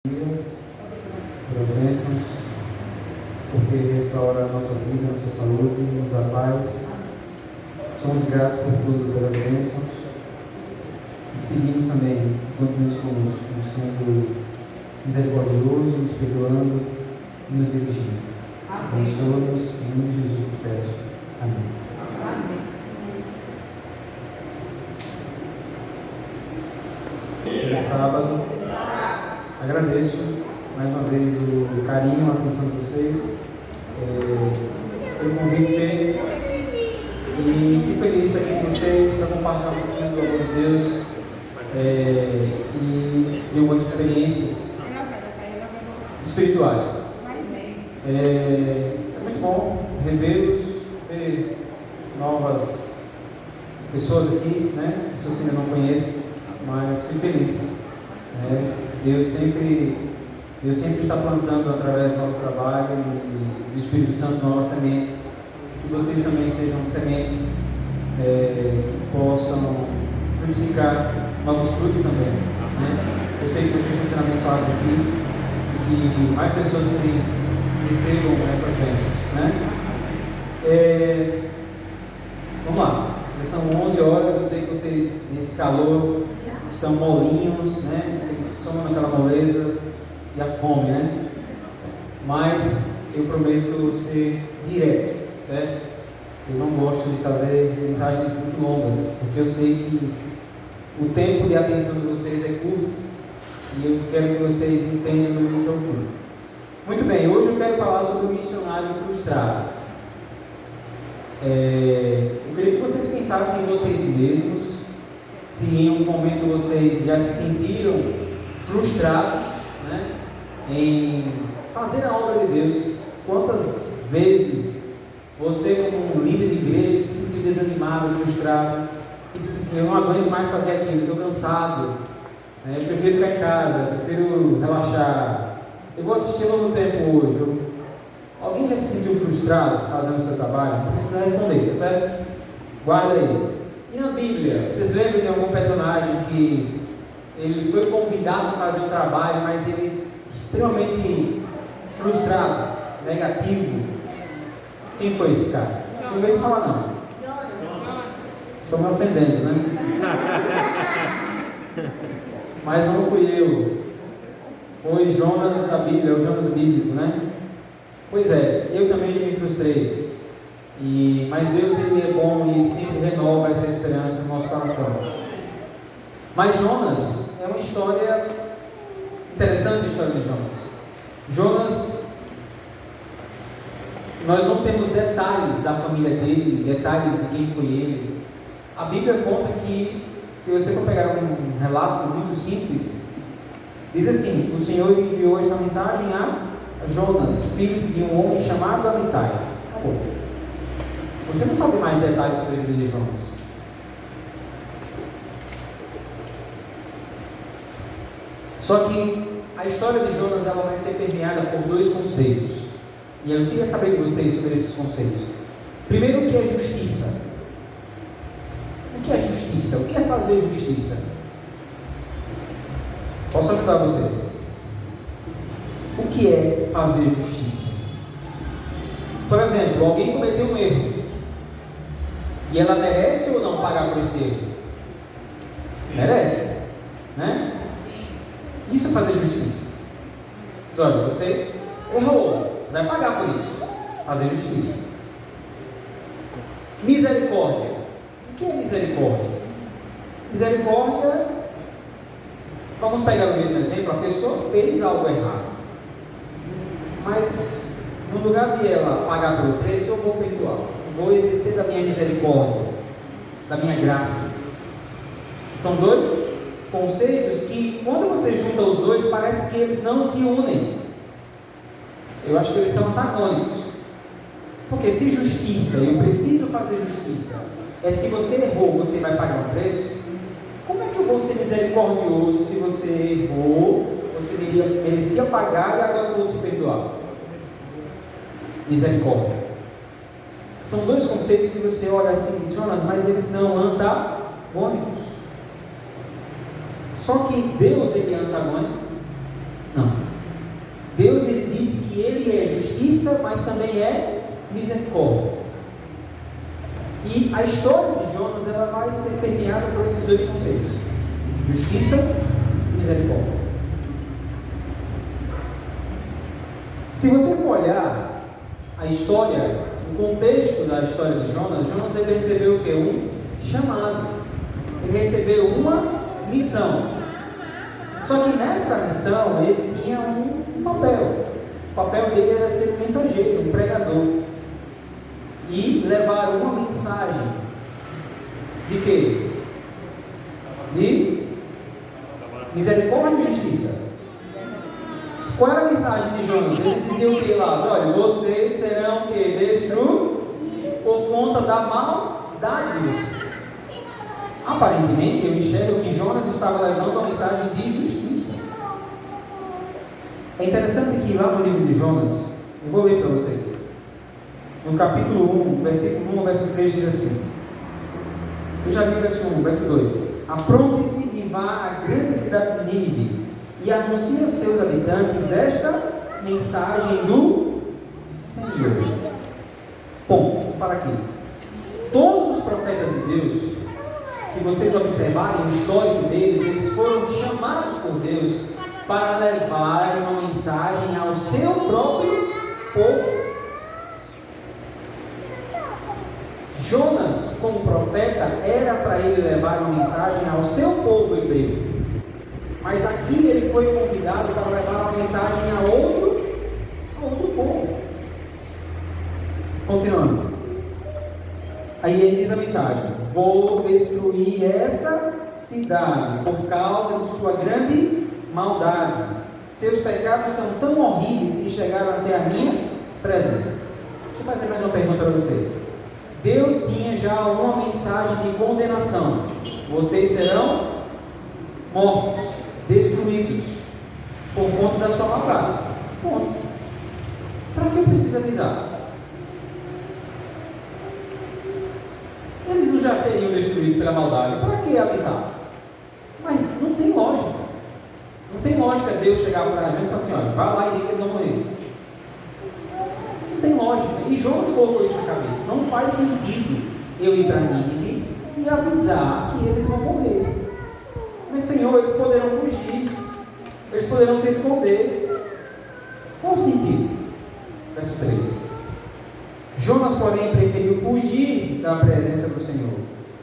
pelas bênçãos, porque Ele restaura a nossa vida, a nossa saúde, nos dá paz. Somos gratos por tudo, pelas bênçãos. Nos pedimos também, continue conosco, sendo misericordioso, nos perdoando e nos dirigindo. Abençoa-nos, em nome de Jesus que peço. Amém. É sábado. Agradeço mais uma vez o carinho, a atenção de vocês, pelo convite feito, e fico feliz de estar aqui com vocês para compartilhar um pouquinho do amor de Deus e de algumas experiências espirituais. É muito bom revê-los, ver novas pessoas aqui, né? Pessoas que ainda não conheço, mas fico feliz. Deus sempre está plantando através do nosso trabalho e do Espírito Santo novas sementes, que vocês também sejam sementes que possam frutificar novos frutos também, né? Eu sei que vocês estão sendo abençoados aqui e que mais pessoas também recebam essas bênçãos, né? Vamos lá, já são 11 horas, eu sei que vocês nesse calor estão molinhos, né? Aquele sono, aquela moleza e a fome, né? Mas eu prometo ser direto, certo? Eu não gosto de fazer mensagens muito longas, porque eu sei que o tempo de atenção de vocês é curto e eu quero que vocês entendam do início ao fim. Muito bem, hoje eu quero falar sobre o missionário frustrado. Eu queria que vocês pensassem em vocês mesmos, se em um momento vocês já se sentiram frustrados, né, em fazer a obra de Deus. Quantas vezes você, como um líder de igreja, se sentiu desanimado, frustrado e disse assim: eu não aguento mais fazer aquilo, estou cansado, eu prefiro ficar em casa, prefiro relaxar, eu vou assistir Novo Tempo hoje. Alguém já se sentiu frustrado fazendo o seu trabalho? Não precisa responder, tá certo? Guarda aí. E na Bíblia, vocês lembram de algum personagem que ele foi convidado a fazer um trabalho, mas ele extremamente frustrado, negativo? Quem foi esse cara? Não veio falar não. Estão me ofendendo, né? Mas não fui eu. Foi Jonas da Bíblia, o Jonas bíblico, né? Pois é, eu também já me frustrei. Mas Deus, Ele é bom e Ele sempre renova essa esperança no nosso coração. Mas Jonas é uma história interessante, a história de Jonas. Jonas, nós não temos detalhes da família dele, detalhes de quem foi ele. A Bíblia conta que, se você for pegar um relato muito simples, diz assim: o Senhor enviou esta mensagem a Jonas, filho de um homem chamado Amitai. Acabou. Você não sabe mais detalhes sobre a vida de Jonas. Só que a história de Jonas ela vai ser permeada por dois conceitos. E eu queria saber de vocês sobre esses conceitos. Primeiro, o que é justiça? O que é justiça? O que é fazer justiça? Posso ajudar vocês? O que é fazer justiça? Por exemplo, alguém cometeu um erro. E ela merece ou não pagar por esse erro? Merece, né? Isso é fazer justiça. Olha, você errou, você vai pagar por isso. Fazer justiça. Misericórdia. O que é misericórdia? Misericórdia, vamos pegar o mesmo exemplo. A pessoa fez algo errado, mas no lugar de ela pagar pelo preço, eu vou perdoar. Vou exercer da minha misericórdia, da minha graça. São dois conceitos que, quando você junta os dois, parece que eles não se unem. Eu acho que eles são antagônicos. Porque se justiça, eu preciso fazer justiça, é se você errou, você vai pagar um preço. Como é que eu vou ser misericordioso se você errou, você merecia pagar e agora eu vou te perdoar? Misericórdia. São dois conceitos que você olha assim, Jonas, mas eles são antagônicos. Só que Deus, Ele é antagônico? Não. Deus ele disse que Ele é justiça, mas também é misericórdia. E a história de Jonas ela vai ser permeada por esses dois conceitos: justiça e misericórdia. Se você for olhar a história, o contexto da história de Jonas, Jonas ele recebeu o que? Um chamado. Ele recebeu uma missão. Só que nessa missão ele tinha um papel. O papel dele era ser um mensageiro, um pregador. E levar uma mensagem de quê? De misericórdia e justiça. Qual era a mensagem de Jonas? Ele dizia o que lá? Olha, vocês serão que destruídos por conta da maldade de vocês. Aparentemente, eu enxergo que Jonas estava levando uma mensagem de justiça. É interessante que lá no livro de Jonas, eu vou ler para vocês. No capítulo 1, versículo 1 ao verso 3 diz assim. Eu já li o verso 1, verso 2. Apronte-se e vá à grande cidade de Nínive e anuncie aos seus habitantes esta mensagem do Senhor. Ponto. Para aqui. Todos os profetas de Deus, se vocês observarem o histórico deles, eles foram chamados por Deus para levar uma mensagem ao seu próprio povo. Jonas, como profeta, era para ele levar uma mensagem ao seu povo hebreu. Mas aqui ele foi convidado para levar uma mensagem a outro povo. Continuando. Aí ele diz a mensagem: vou destruir esta cidade por causa de sua grande maldade. Seus pecados são tão horríveis que chegaram até a minha presença. Deixa eu fazer mais uma pergunta para vocês. Deus tinha já uma mensagem de condenação: vocês serão mortos, destruídos por conta da sua maldade. Ponto. Para que eu preciso avisar? Eles não já seriam destruídos pela maldade, para que avisar? Mas não tem lógica. Não tem lógica Deus chegar para a gente e falar assim: olha, vai lá e diga que eles vão morrer. Não tem lógica. E Jonas colocou isso na cabeça. Não faz sentido eu ir para Nínive e avisar que eles vão morrer. Mas Senhor, eles poderão fugir, eles poderão se esconder. Qual o sentido? Verso 3. Jonas, porém, preferiu fugir da presença do Senhor.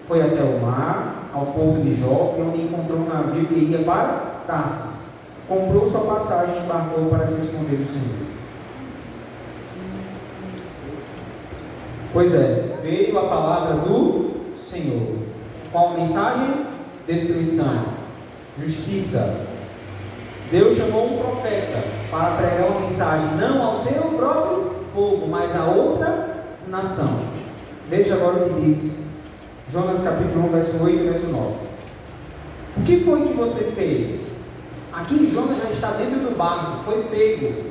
Foi até o mar, ao porto de Jope, onde encontrou um navio que ia para Tarsis. Comprou sua passagem e embarcou para se esconder do Senhor. Pois é, veio a palavra do Senhor. Qual mensagem? Destruição, justiça. Deus chamou um profeta para pregar uma mensagem não ao seu próprio povo, mas a outra nação. Veja agora o que diz Jonas capítulo 1, verso 8 e verso 9. O que foi que você fez? Aqui Jonas já está dentro do barco, foi pego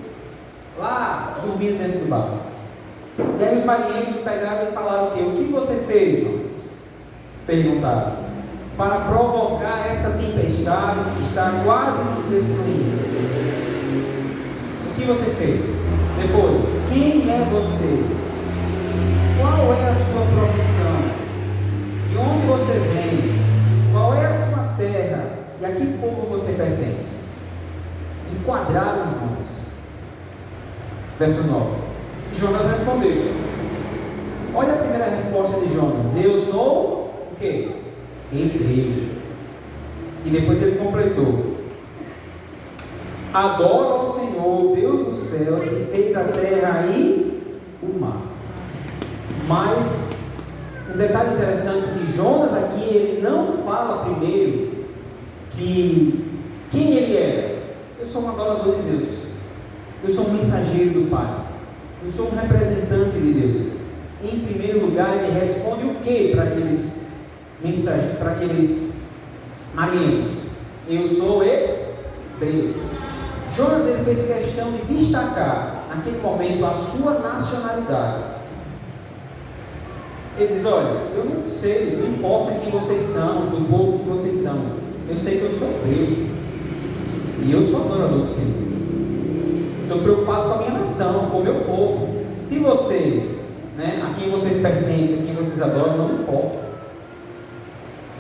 lá, dormindo dentro do barco. E aí os marinheiros pegaram e falaram o quê? O que você fez, Jonas? Perguntaram. Para provocar essa tempestade que está quase nos destruindo. O que você fez? Depois, quem é você? Qual é a sua profissão? De onde você vem? Qual é a sua terra? E a que povo você pertence? Enquadraram Jonas. Verso 9. Jonas respondeu. Olha a primeira resposta de Jonas: eu sou o quê? Hebreu. E depois ele completou: adoro ao Senhor, Deus dos céus, que fez a terra e o mar. Mas um detalhe interessante, que Jonas aqui, ele não fala primeiro que quem ele era. Eu sou um adorador de Deus, eu sou um mensageiro do Pai, eu sou um representante de Deus. Em primeiro lugar, ele responde o que para aqueles mensageiros, para aqueles marinheiros? Eu sou hebreu. Jonas, ele fez questão de destacar naquele momento a sua nacionalidade. Ele diz: olha, eu não sei, não importa quem vocês são, do povo que vocês são, eu sei que eu sou hebreu e eu sou adorador do Senhor. estou preocupado com a minha nação, com o meu povo. Se vocês, a quem vocês pertencem, a quem vocês adoram, não importa.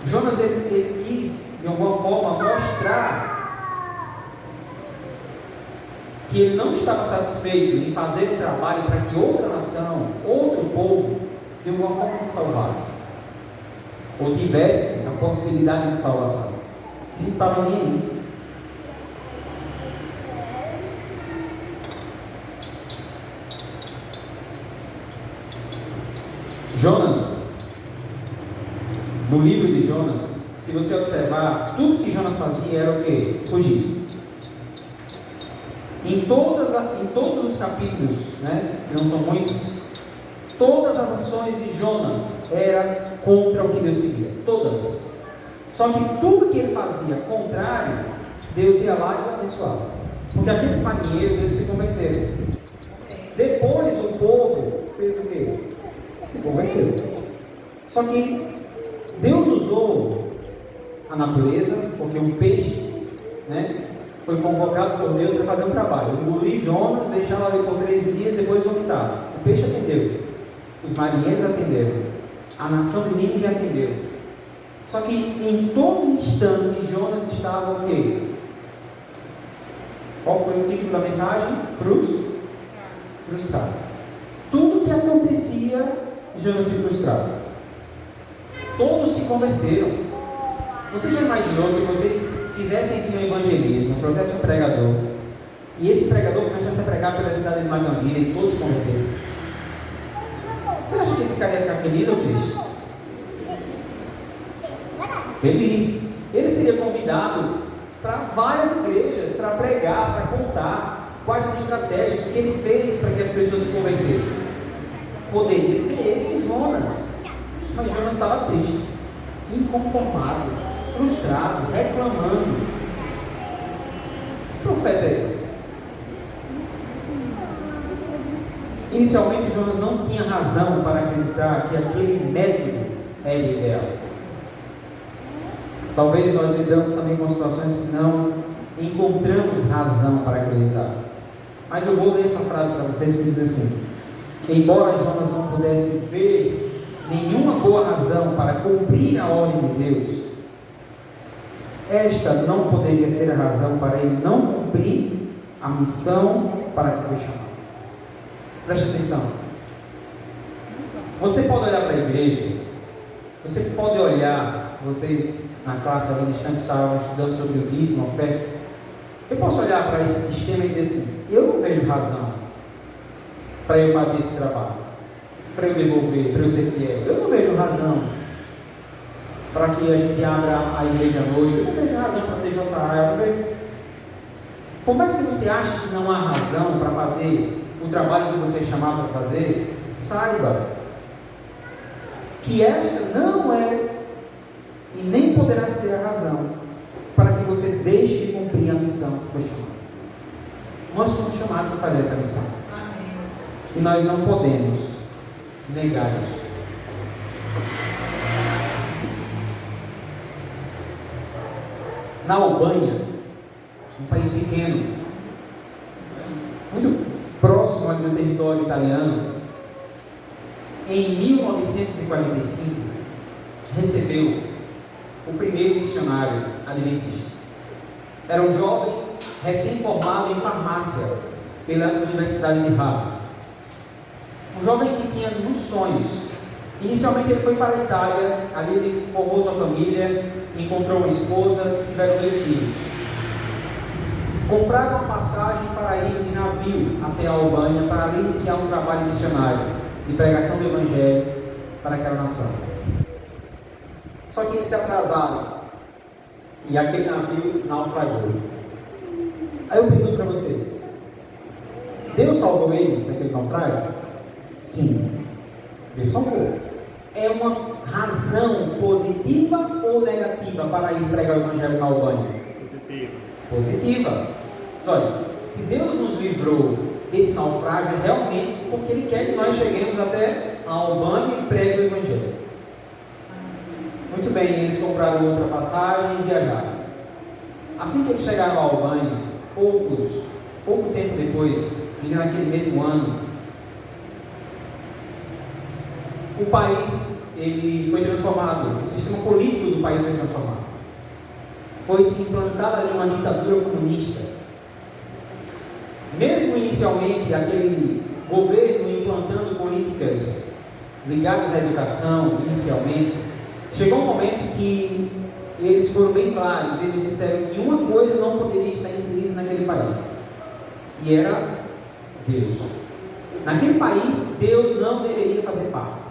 Jonas, ele quis, de alguma forma, mostrar que ele não estava satisfeito em fazer um trabalho para que outra nação, outro povo, de alguma forma se salvasse, ou tivesse a possibilidade de salvação. Ele não estava nem aí. Jonas, no livro de Jonas, se você observar, tudo que Jonas fazia era o quê? Fugir. Em todos os capítulos, que não são muitos, todas as ações de Jonas eram contra o que Deus pedia. Todas. Só que tudo que ele fazia contrário, Deus ia lá e o abençoava. Porque aqueles marinheiros, eles se converteram. Depois o povo fez o quê? Se converteu. Só que Deus usou a natureza, porque um peixe, foi convocado por Deus para fazer um trabalho. Engolir Jonas, deixá-lo ali por 3 dias, depois vomitar. O peixe atendeu, os marinheiros atenderam, a nação de Nínive atendeu. Só que em todo instante Jonas estava o quê? Qual foi o título da mensagem? Frustrado. Tudo que acontecia, Jonas se frustrava. Todos se converteram. Você já imaginou se vocês fizessem aqui um evangelismo, trouxessem um pregador, e esse pregador começasse a pregar pela cidade de Macambira e todos se convertessem? Você acha que esse cara ia ficar feliz ou triste? Feliz. Ele seria convidado para várias igrejas, para pregar, para contar quais as estratégias, o que ele fez para que as pessoas se convertessem. Poderia ser esse Jonas, mas Jonas estava triste, inconformado, frustrado, reclamando. Que profeta é esse? Inicialmente Jonas não tinha razão para acreditar que aquele método era ideal. Talvez nós lidamos também com situações que não encontramos razão para acreditar. Mas eu vou ler essa frase para vocês que diz assim: embora Jonas não pudesse ver nenhuma boa razão para cumprir a ordem de Deus, esta não poderia ser a razão para ele não cumprir a missão para que foi chamado. Preste atenção. Você pode olhar para a igreja, você pode olhar, vocês na classe ali distante estavam estudando sobre o dízimo, ofertas. Eu posso olhar para esse sistema e dizer assim: eu não vejo razão para eu fazer esse trabalho, para eu devolver, para eu ser fiel. Eu não vejo razão para que a gente abra a igreja à noite. Eu não vejo razão para ter JA. Por mais que você ache que não há razão para fazer o trabalho que você é chamado para fazer, saiba que esta não é e nem poderá ser a razão para que você deixe de cumprir a missão que foi chamada. Nós somos chamados para fazer essa missão. Amém. E nós não podemos negar isso. Na Albânia, um país pequeno, muito próximo ali do território italiano, em 1945, recebeu o primeiro missionário adventista. Era um jovem recém-formado em farmácia pela Universidade de Harvard. Um jovem que tinha muitos sonhos. Inicialmente ele foi para a Itália, ali ele formou sua família, encontrou uma esposa e tiveram 2 filhos. Compraram uma passagem para ir de navio até a Albânia para ali iniciar um trabalho missionário de pregação do Evangelho para aquela nação. Só que eles se atrasaram e aquele navio naufragou. Aí eu pergunto para vocês: Deus salvou eles daquele naufrágio? Sim, Deus salvou. É uma razão positiva ou negativa para ir pregar o Evangelho na Albânia? Positiva. Olha, se Deus nos livrou desse naufrágio, é realmente porque Ele quer que nós cheguemos até a Albânia e pregue o Evangelho. Muito bem, eles compraram outra passagem e viajaram. Assim que eles chegaram à Albânia, pouco tempo depois, ainda naquele mesmo ano, o país ele foi transformado, o sistema político do país foi transformado. Foi-se implantada ali uma ditadura comunista. Mesmo inicialmente, aquele governo implantando políticas ligadas à educação, inicialmente, chegou um momento que eles foram bem claros, eles disseram que uma coisa não poderia estar inserida naquele país, e era Deus. Naquele país, Deus não deveria fazer parte.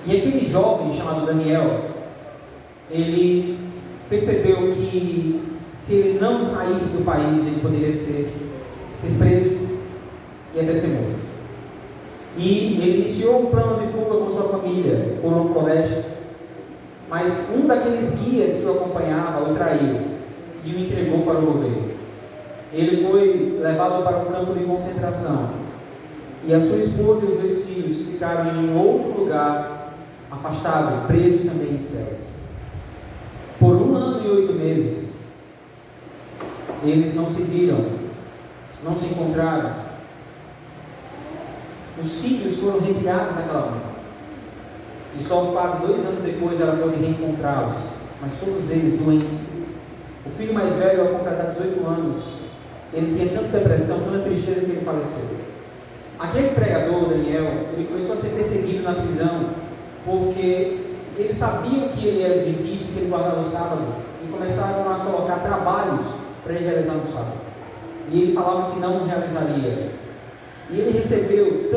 E aquele jovem chamado Daniel, ele percebeu que se ele não saísse do país, ele poderia ser preso e até ser morto. E ele iniciou um plano de fuga com sua família por uma floresta, mas um daqueles guias que o acompanhava o traiu e o entregou para o governo. Ele foi levado para um campo de concentração, e a sua esposa e os 2 filhos ficaram em outro lugar afastado, presos também em celas. Por 1 ano e 8 meses, eles não se viram, não se encontraram. Os filhos foram retirados daquela mãe, e só quase 2 anos depois ela pôde reencontrá-los, mas todos eles doentes. O filho mais velho, ao completar 18 anos, ele tinha tanta depressão, tanta tristeza que ele faleceu. Aquele pregador, Daniel, ele começou a ser perseguido na prisão, porque eles sabiam que ele era adventista, que ele guardava o sábado, e começaram a colocar trabalhos para ele realizar no sábado. E ele falava que não realizaria. E ele recebeu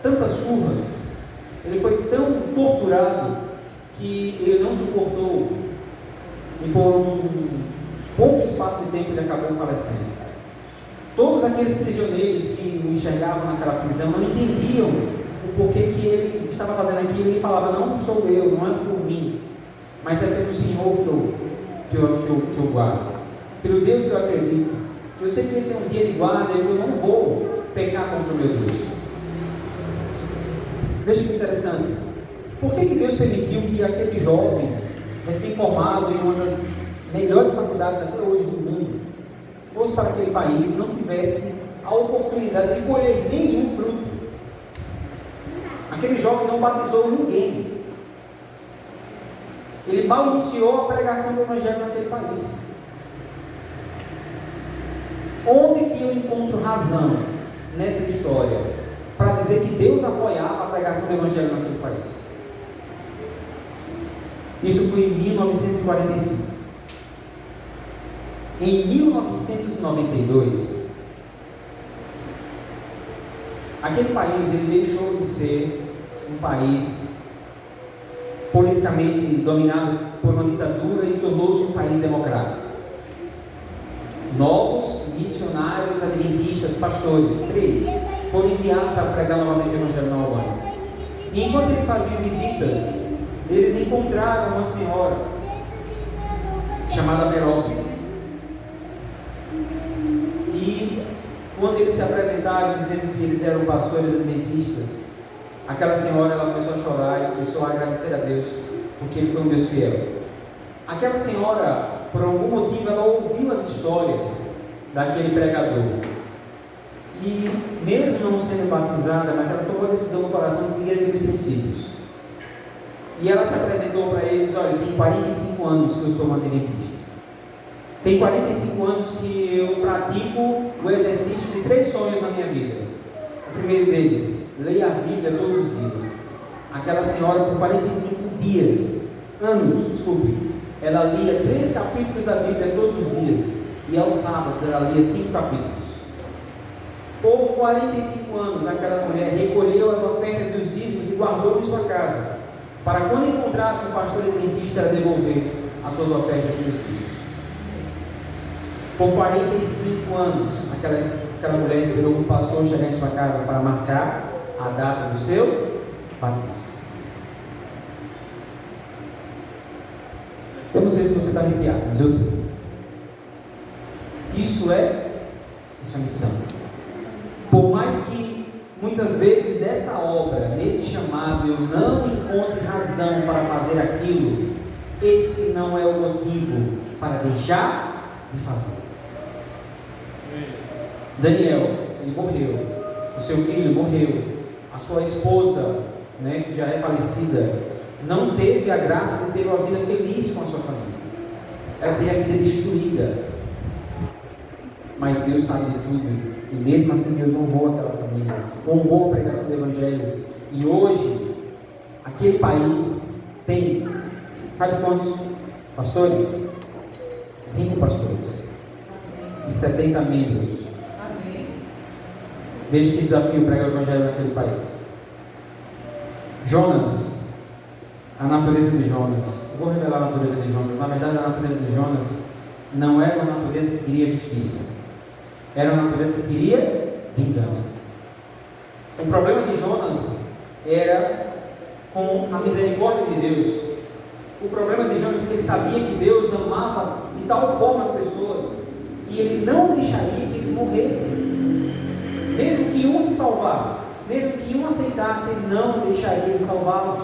tantas surras, ele foi tão torturado, que ele não suportou, e por um pouco espaço de tempo ele acabou falecendo. Todos aqueles prisioneiros que o enxergavam naquela prisão não entendiam o porquê que ele estava fazendo aquilo. Ele falava: não sou eu, não é por mim, mas é pelo Senhor que eu guardo, pelo Deus que eu acredito, que eu sei que esse é um dia de guarda e que eu não vou pecar contra o meu Deus. Veja que interessante. Por que Deus permitiu que aquele jovem recém-formado em uma das melhores faculdades até hoje do mundo fosse para aquele país e não tivesse a oportunidade de colher nenhum fruto? Aquele jovem não batizou ninguém. Ele mal iniciou a pregação do Evangelho naquele país. Onde que eu encontro razão nessa história para dizer que Deus apoiava a pregação do Evangelho naquele país? Isso foi em 1945. Em 1992, aquele país ele deixou de ser um país politicamente dominado por uma ditadura e tornou-se um país democrático. Novos missionários adventistas, pastores, 3, foram enviados para pregar novamente o Evangelho na Albânia. E enquanto eles faziam visitas, eles encontraram uma senhora chamada Merópe. E quando eles se apresentaram dizendo que eles eram pastores adventistas, aquela senhora ela começou a chorar e começou a agradecer a Deus, porque Ele foi um Deus fiel. Aquela senhora, por algum motivo, ela ouviu as histórias daquele pregador, e mesmo não sendo batizada, mas ela tomou a decisão no coração de seguir aqueles princípios. E ela se apresentou para eles: olha, tem 45 anos que eu sou uma adventista. Tem 45 anos que eu pratico o exercício de 3 sonhos na minha vida. O primeiro deles: leia a Bíblia todos os dias. Aquela senhora, por 45 anos, ela lia 3 capítulos da Bíblia todos os dias, e aos sábados ela lia 5 capítulos. Por 45 anos, aquela mulher recolheu as ofertas e os dízimos e guardou em sua casa, para quando encontrasse um pastor adventista, ela devolver as suas ofertas e os dízimos. Por 45 anos, aquela mulher esperou que o pastor chegar em sua casa para marcar a data do seu batismo. Eu não sei se você está arrepiado, mas eu estou. Isso é missão. Por mais que muitas vezes dessa obra, nesse chamado, eu não encontre razão para fazer aquilo, esse não é o motivo para deixar de fazer. Daniel, ele morreu. O seu filho morreu. A sua esposa, né, que já é falecida, não teve a graça de ter uma vida feliz com a sua família. Ela teve a vida destruída. Mas Deus sabe de tudo. E mesmo assim Deus honrou aquela família, honrou a pregação do Evangelho. E hoje, aquele país tem, sabe quantos pastores? 5 pastores. E 70 membros. Veja que desafio pregar o Evangelho naquele país. Jonas, a natureza de Jonas. Vou revelar a natureza de Jonas. Na verdade, a natureza de Jonas não era uma natureza que queria justiça. Era uma natureza que queria vingança. O problema de Jonas era com a misericórdia de Deus. O problema de Jonas é que ele sabia que Deus amava de tal forma as pessoas que ele não deixaria que eles morressem. Mesmo que um se salvasse, mesmo que um aceitasse, ele não deixaria de salvá-los.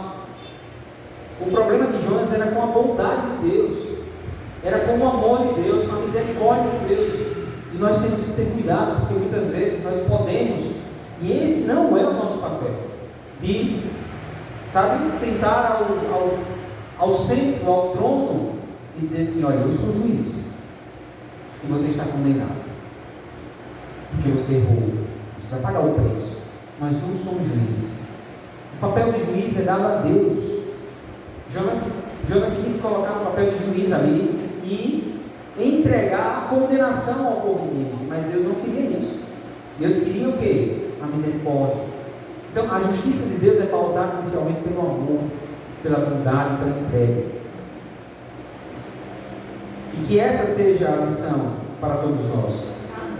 O problema de Jonas era com a bondade de Deus, era com o amor de Deus, com a misericórdia de Deus. E nós temos que ter cuidado, porque muitas vezes nós podemos, e esse não é o nosso papel, de, sabe, sentar ao centro, ao trono, e dizer assim: olha, eu sou juiz, e você está condenado, porque você errou, você vai pagar o preço. Nós não somos juízes. O papel de juiz é dado a Deus. Jonas quis colocar no papel de juiz ali e entregar a condenação ao povo inimigo, mas Deus não queria isso. Deus queria o quê? A misericórdia. Então a justiça de Deus é pautada inicialmente pelo amor, pela bondade, pela entrega. E que essa seja a missão para todos nós.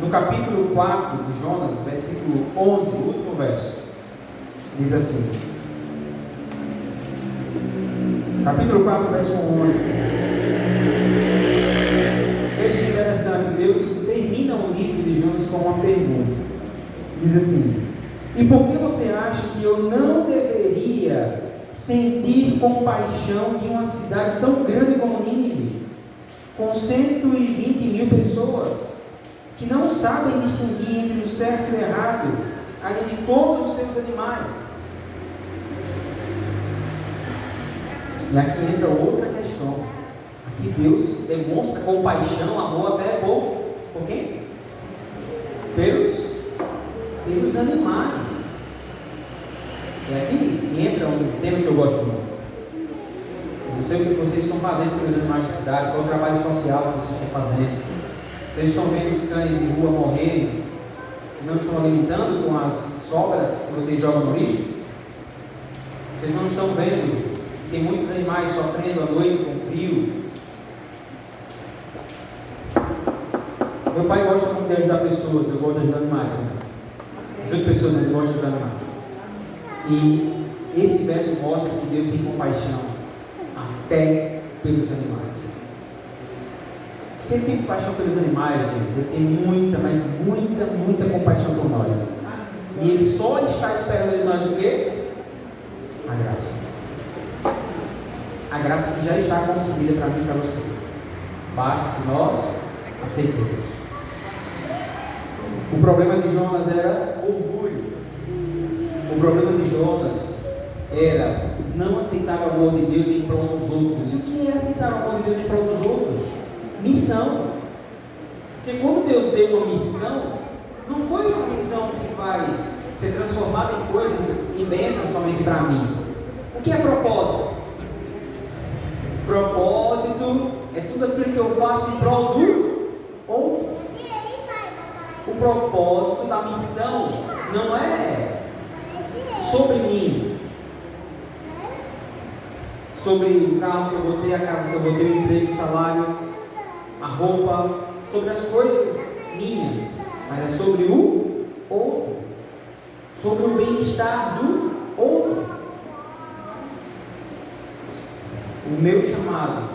No capítulo 4 de Jonas, versículo 11, o último verso, diz assim, capítulo 4, verso 11. Veja que interessante, Deus termina o livro de Jonas com uma pergunta. Diz assim: e por que você acha que eu não deveria sentir compaixão de uma cidade tão grande como Nínive, com 120 mil pessoas, que não sabem distinguir entre o certo e o errado, além de todos os seus animais? E aqui entra outra questão. Aqui Deus demonstra compaixão, amor até por quem? Pelos animais. E aqui entra um tema que eu gosto muito. Eu não sei o que vocês estão fazendo pelos animais de cidade, qual é o trabalho social que vocês estão fazendo. Vocês estão vendo os cães de rua morrerem e não estão alimentando com as sobras que vocês jogam no lixo? Vocês não estão vendo que tem muitos animais sofrendo à noite com frio? Meu pai gosta muito de ajudar pessoas, eu gosto de ajudar animais, né? Ajudo pessoas, mas eu gosto de ajudar animais. E esse verso mostra que Deus tem compaixão até pelos animais. Se Ele tem compaixão pelos animais, gente, Ele tem muita, mas muita compaixão por nós. E Ele só está esperando de nós o quê? A graça. A graça que já está concebida para mim e para você. Basta que nós aceitemos. O problema de Jonas era orgulho. O problema de Jonas era não aceitar o amor de Deus em prol dos outros. E o que é aceitar o amor de Deus em prol dos outros? Missão. Porque quando Deus deu uma missão, não foi uma missão que vai ser transformada em coisas e bênçãos somente para mim. O que é propósito? Propósito é tudo aquilo que eu faço em prol do outro. O propósito da missão não é sobre mim, sobre o carro que eu vou ter, a casa que eu vou ter, o emprego, o salário, a roupa, sobre as coisas minhas, mas é sobre o outro, sobre o bem-estar do outro. O meu chamado,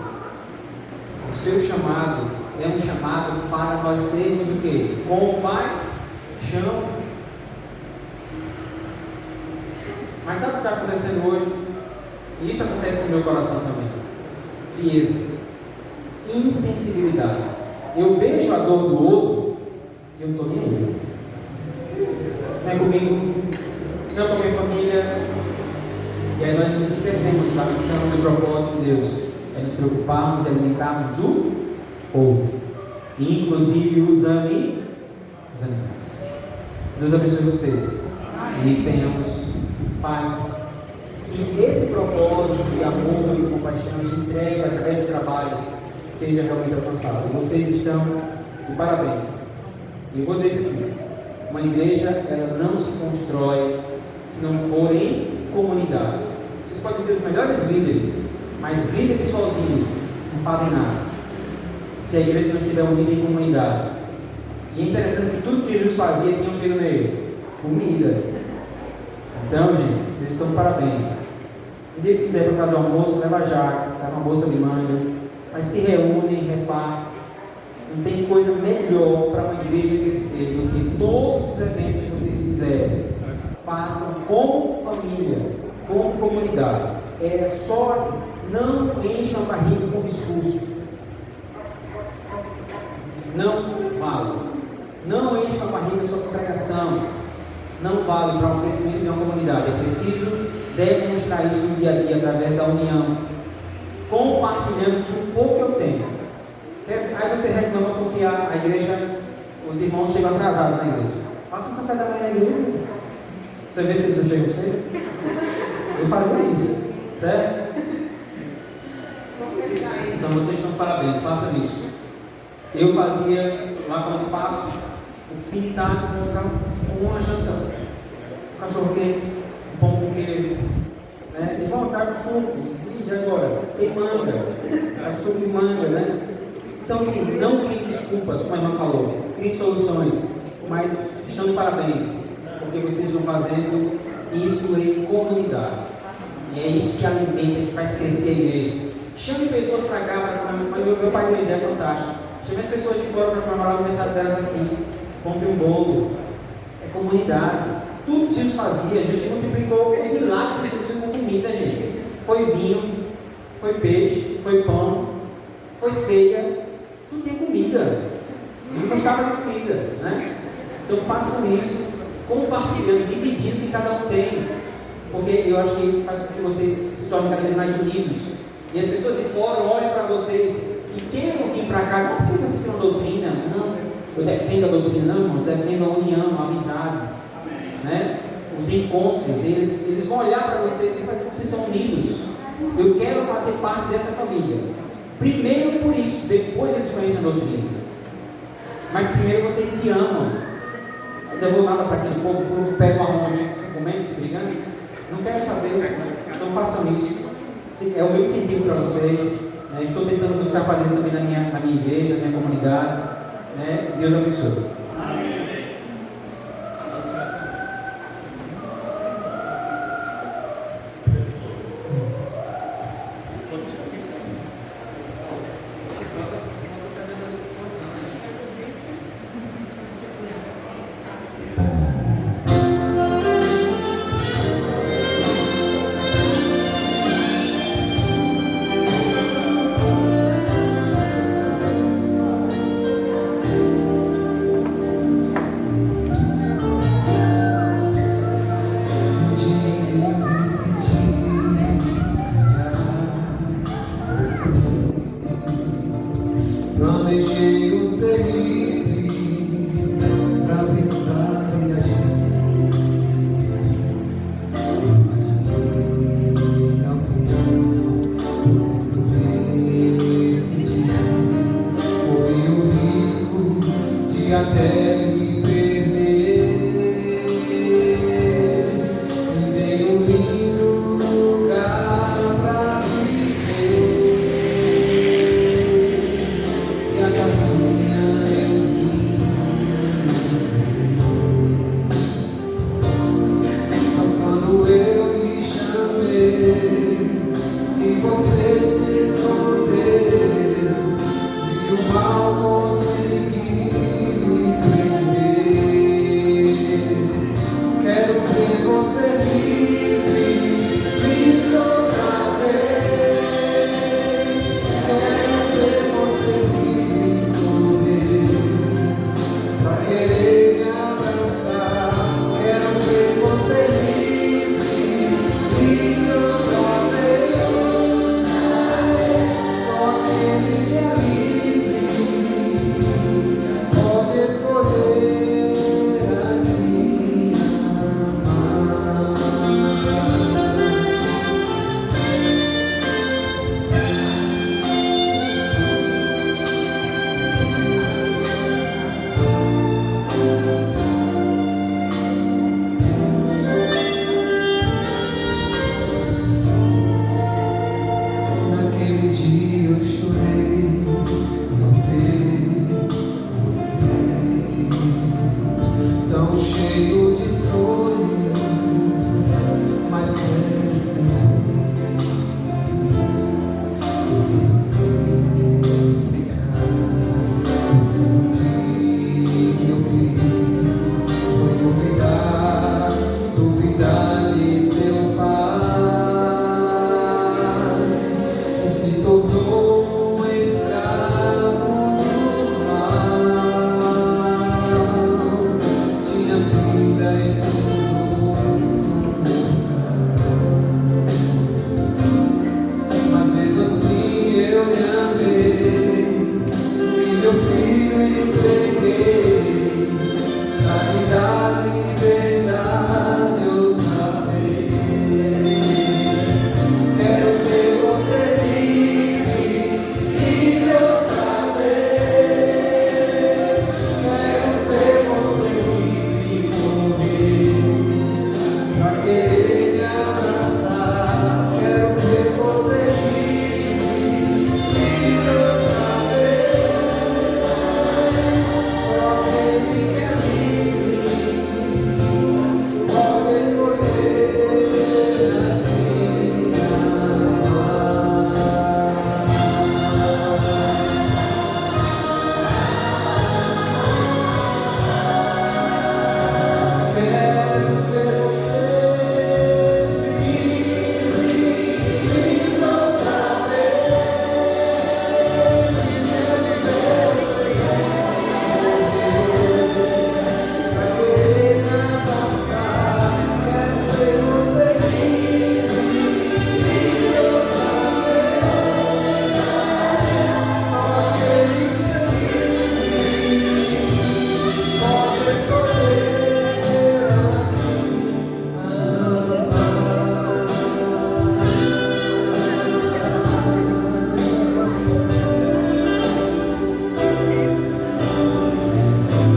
o seu chamado é um chamado para nós termos o quê? Compaixão. Mas sabe o que está acontecendo hoje? E isso acontece no meu coração também. Frieza, insensibilidade. Eu vejo a dor do outro e eu não estou nem aí. também comigo, não com a minha família. E aí nós nos esquecemos da missão e do propósito de Deus. É nos preocuparmos e alimentarmos o outro. Inclusive os animais. Deus abençoe vocês. E tenhamos paz. Que esse propósito de amor e compaixão e entrega através do trabalho seja realmente alcançado. Vocês estão de parabéns. E eu vou dizer isso aqui. Uma igreja, ela não se constrói se não for em comunidade. Vocês podem ter os melhores líderes, mas líderes sozinhos não fazem nada se a igreja não estiver unida em comunidade. E é interessante que tudo que Jesus fazia tinha um que no meio? Comida. Então, gente, vocês estão de parabéns. Um dia que der para fazer almoço, leva a jaca, leva uma bolsa de manga, mas se reúnem, repartem. Não tem coisa melhor para uma igreja crescer do que todos os eventos que vocês fizerem. Façam como família, como comunidade. É só assim. Não encham a barriga com discurso. Não vale. Não encham a barriga só com pregação. Não vale para o crescimento de uma comunidade. É preciso demonstrar isso no dia a dia através da união, compartilhando o pouco que eu tenho. Aí você reclama porque a igreja, os irmãos chegam atrasados na igreja. Faça um café da manhã na igreja. Você vê se eles não chegam cedo? Eu fazia isso, certo? Então vocês estão de parabéns, façam isso. Eu fazia lá com o espaço, o fim de tarde com uma janta, um cachorro quente, um pão com queijo, né? E vão entrar com suco, e agora? Tem manga, suco de manga, né? Então assim, não crie desculpas, como a irmã falou, crie soluções, mas estão de parabéns, porque vocês estão fazendo isso em comunidade. E é isso que alimenta, que faz crescer a igreja. Chame pessoas para cá, meu pai tem uma ideia fantástica. Chame as pessoas de fora para comemorar o aniversário delas aqui. Compre um bolo. É comunidade. Tudo que Jesus fazia, Jesus multiplicou os milagres de Jesus com comida, gente. Foi vinho, foi peixe, foi pão, foi ceia. Tudo tinha comida. Não gostava de comida, né? Então façam isso, compartilhando, dividindo o que cada um tem. Porque eu acho que isso faz com que vocês se tornem cada vez mais unidos. E as pessoas de fora olhem para vocês e queiram vir para cá, não porque vocês têm uma doutrina, não, eu defendo a doutrina, não, irmãos, defendo a união, a amizade, né? Os encontros, eles vão olhar para vocês e falar que vocês são unidos. Eu quero fazer parte dessa família. Primeiro por isso, depois eles conhecem a doutrina. Mas primeiro vocês se amam. Mas eu vou nada para aquele povo, o povo pega uma harmonia, se comendo, se brigando. Não quero saber, então façam isso. É o meu incentivo para vocês. Estou tentando buscar fazer isso também na minha igreja, na minha comunidade. Deus abençoe. Planejei ser livre pra pensar e agir. Quando decidi, corri o risco de até me